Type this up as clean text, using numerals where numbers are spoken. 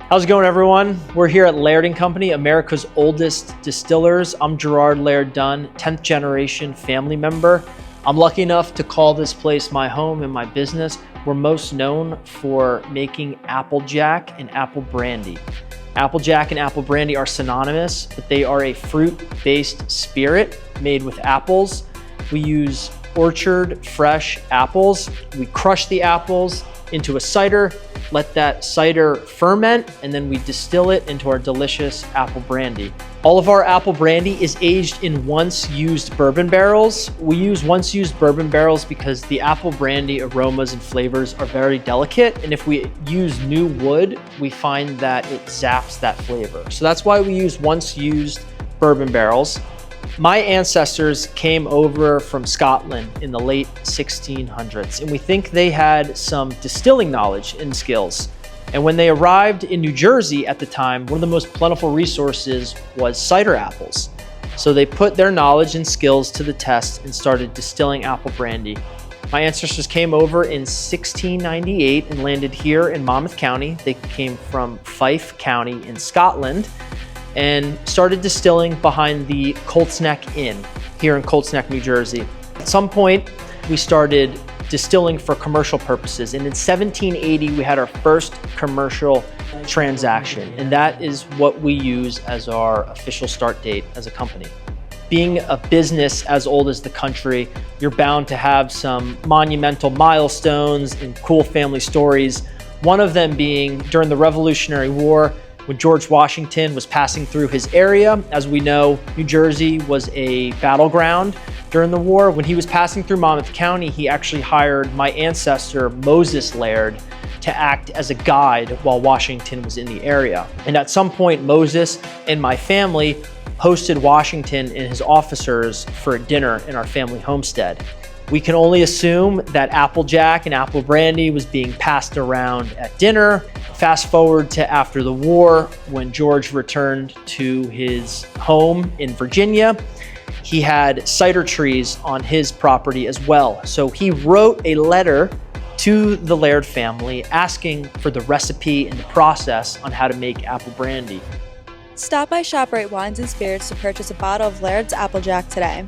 How's it going, everyone? We're here at Laird & Company, America's oldest distillers. I'm Gerard Laird Dunn, 10th generation family member. I'm lucky enough to call this place my home and my business. We're most known for making Applejack and apple brandy. Applejack and apple brandy are synonymous, but they are a fruit-based spirit made with apples. We use orchard fresh apples. We crush the apples into a cider, let that cider ferment, and then we distill it into our delicious apple brandy. All of our apple brandy is aged in once-used bourbon barrels. We use once-used bourbon barrels because the apple brandy aromas and flavors are very delicate, and if we use new wood, we find that it zaps that flavor. So that's why we use once-used bourbon barrels. My ancestors came over from Scotland in the late 1600s, and we think they had some distilling knowledge and skills. And when they arrived in New Jersey at the time, one of the most plentiful resources was cider apples. So they put their knowledge and skills to the test and started distilling apple brandy. My ancestors came over in 1698 and landed here in Monmouth County. They came from Fife County in Scotland and started distilling behind the Colts Neck Inn here in Colts Neck, New Jersey. At some point, we started distilling for commercial purposes. And in 1780, we had our first commercial transaction. And that is what we use as our official start date as a company. Being a business as old as the country, you're bound to have some monumental milestones and cool family stories. One of them being during the Revolutionary War, when George Washington was passing through his area. As we know, New Jersey was a battleground during the war. When he was passing through Monmouth County, he actually hired my ancestor, Moses Laird, to act as a guide while Washington was in the area. And at some point, Moses and my family hosted Washington and his officers for a dinner in our family homestead. We can only assume that Applejack and apple brandy was being passed around at dinner. Fast forward to after the war, when George returned to his home in Virginia, he had cider trees on his property as well. So he wrote a letter to the Laird family asking for the recipe and the process on how to make apple brandy. Stop by ShopRite Wines and Spirits to purchase a bottle of Laird's Applejack today.